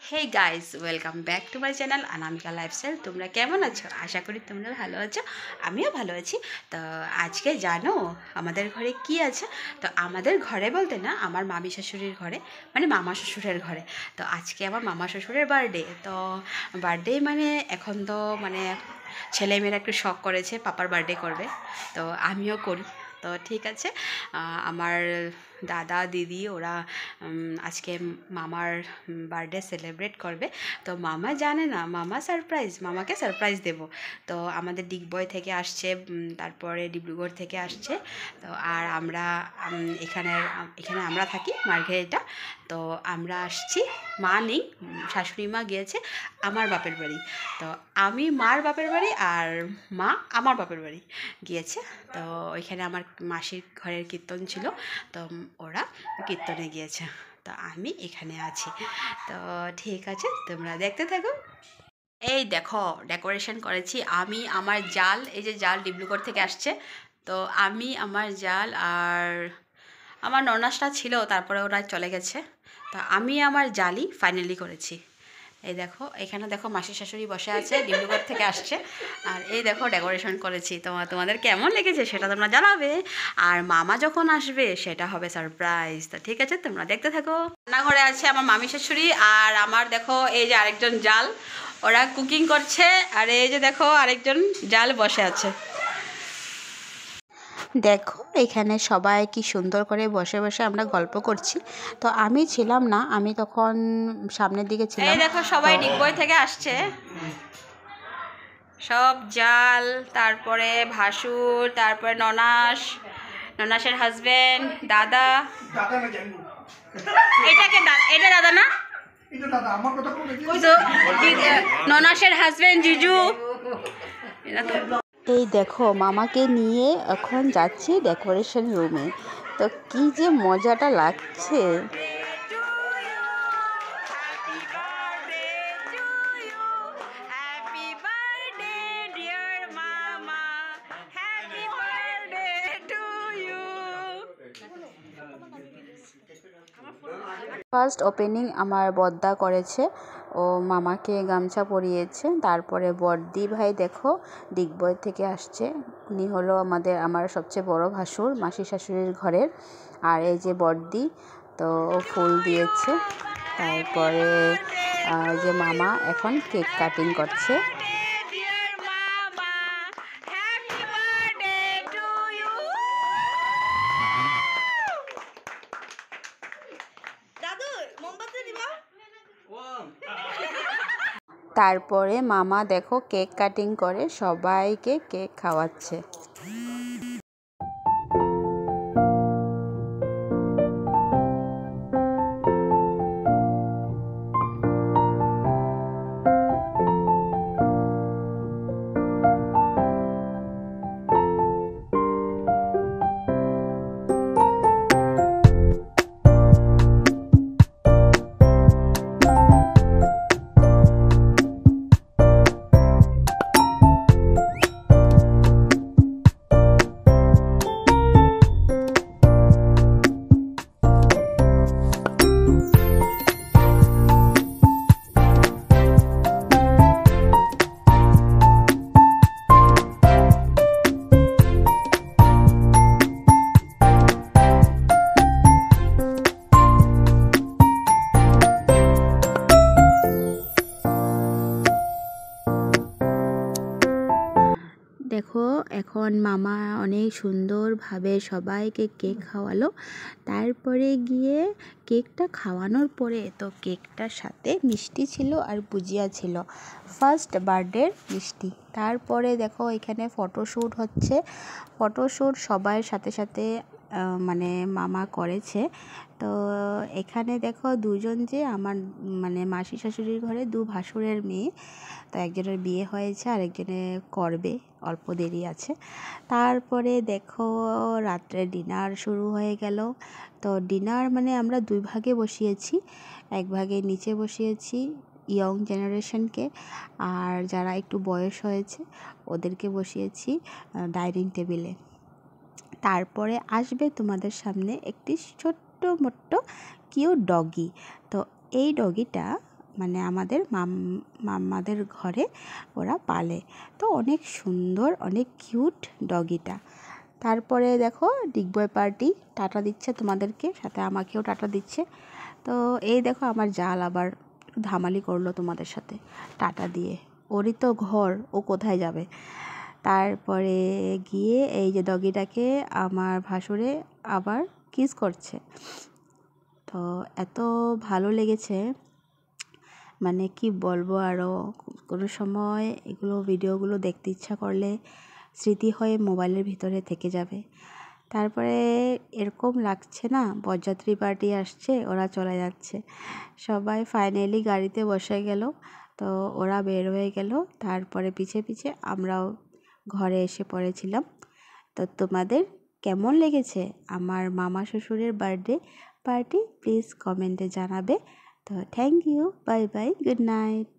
Hey guys, welcome back to my channel Anamika lifestyle. তোমরা কেমন আছো? আশা করি তোমরা ভালো আছো, আমিও ভালো আছি। তো আজকে জানো আমাদের ঘরে কি আছে? তো আমাদের ঘরে বলতে না, আমার মামি শাশুড়ির ঘরে, মানে মামা শ্বশুরের ঘরে। তো আজকে আমার মামা শ্বশুরের বার্থডে। তো বার্থডে মানে এখন তো মানে ছেলেমেয়েরা একটু শখ করেছে পাপার বার্থডে করবে, তো আমিও করি। তো ঠিক আছে, আমার দাদা দিদি ওরা আজকে মামার বার্থডে সেলিব্রেট করবে। তো মামা জানে না, মামাকে সারপ্রাইজ দেব। তো আমাদের ডিগবয় থেকে আসছে, তারপরে ডিব্রুগড় থেকে আসছে। তো আর আমরা এখানে আমরা থাকি মার্ঘেরিটা। তো আমরা আসছি, মা নেই, শাশুড়ি মা গিয়েছে আমার বাপের বাড়ি। তো আমি মার বাপের বাড়ি আর মা আমার বাপের বাড়ি গিয়েছে। তো ওইখানে আমার মাসির ঘরের কীর্তন ছিল, তো ওরা কীর্তনে গিয়েছে। তো আমি এখানে আছি। তো ঠিক আছে, তোমরা দেখতে থাকো। এই দেখো, ডেকোরেশন করেছি আমি। আমার জাল, এই যে জাল ডিব্রুগড় থেকে আসছে। তো আমি আমার জাল আর আমার ননাসটা ছিল, তারপরে ওরা চলে গেছে। তো আমি আমার জালই ফাইনালি করেছি। এই দেখো, এখানে দেখো মাসি শাশুড়ি বসে আছে, ডিব্রুগড় থেকে আসছে। আর এই দেখো ডেকোরেশন করেছি। তোমাদের কেমন লেগেছে সেটা তোমরা জানাবে। আর মামা যখন আসবে সেটা হবে সারপ্রাইজ। তো ঠিক আছে, তোমরা দেখতে থাকো। রান্নাঘরে আছে আমার মামি শাশুড়ি, আর আমার দেখো এই যে আরেকজন জাল, ওরা কুকিং করছে। আর এই যে দেখো আরেকজন জাল বসে আছে। দেখো এখানে সবাই কি সুন্দর করে বসে বসে আমরা গল্প করছি। তো আমি ছিলাম না, আমি তখন সামনের দিকে ছিলাম। এই দেখো সবাই ডিগবই থেকে আসছে, সব জাল, তারপরে ভাসুর, তারপরে ননাসের হাজবেন্ড, দাদা। এটা দাদা না, ননাসের হাজবেন্ড জিজু। এই দেখো মামাকে নিয়ে এখন যাচ্ছি ডেকোরেশন রুমে। তো কি যে মজাটা লাগছে। ফার্স্ট ওপেনিং আমার বদ্দা করেছে, ও মামাকে গামছা পরিয়েছে। তারপরে বড়দি ভাই দেখো ডিগবয় থেকে আসছে, উনি হলো আমার সবচেয়ে বড় ভাসুর, মাসি শাশুড়ির ঘরের। আর এই যে বড়দি, তো ও ফুল দিয়েছে। তারপরে যে মামা এখন কেক কাটিং করছে। তারপরে মামা দেখো কেক কাটিং করে সবাইকে কেক খাওয়াচ্ছে। দেখো এখন মামা অনেক সুন্দরভাবে সবাইকে কেক খাওয়ালো। তারপরে গিয়ে কেকটা খাওয়ানোর পরে তো কেকটার সাথে মিষ্টি ছিল আর ভুজিয়া ছিল, ফার্স্ট বার্থডের মিষ্টি। তারপরে দেখো এখানে ফটোশ্যুট হচ্ছে, ফটোশ্যুট সবার সাথে সাথে মানে মামা করেছে। তো এখানে দেখো দুজন যে আমার মানে মাসি শাশুড়ির ঘরে দু ভাসুরের মেয়ে, তো একজনের বিয়ে হয়েছে আর একজনের করবে, অল্প দেরি আছে। তারপরে দেখো রাত্রে ডিনার শুরু হয়ে গেল। তো ডিনার মানে আমরা দুই ভাগে বসিয়েছি, এক ভাগে নিচে বসিয়েছি ইয়ং জেনারেশনকে, আর যারা একটু বয়স হয়েছে ওদেরকে বসিয়েছি ডাইনিং টেবিলে। তারপরে আসবে তোমাদের সামনে একটি ছোট্ট মোট্ট কিউট ডগি। তো এই ডগিটা মানে আমাদের মাম্মাদের ঘরে ওরা পালে। তো অনেক সুন্দর, অনেক কিউট ডগিটা। তারপরে দেখো ডিগবয় পার্টি টাটা দিচ্ছে তোমাদেরকে, সাথে আমাকেও টাটা দিচ্ছে। তো এই দেখো আমার জাল আবার ধামালি করলো তোমাদের সাথে টাটা দিয়ে। ওরই তো ঘর, ও কোথায় যাবে। তারপরে গিয়ে এই যে ডগিটাকে আমার ভাসুরে আবার কিস করছে। তো এত ভালো লেগেছে, মানে কি বলবো আরও। কোনো সময় এগুলো ভিডিওগুলো দেখতে ইচ্ছা করলে স্মৃতি হয়ে মোবাইলের ভিতরে থেকে যাবে। তারপরে এরকম লাগছে না, বরযাত্রী পার্টি আসছে, ওরা চলে যাচ্ছে। সবাই ফাইনালি গাড়িতে বসে গেল। তো ওরা বের হয়ে গেল, তারপরে পিছে পিছে আমরাও ঘরে এসে পড়েছিলাম। তো তোমাদের কেমন লেগেছে আমার মামা শ্বশুরের বার্থডে পার্টি প্লিজ কমেন্টে জানাবে। তো thank you, bye bye, good night.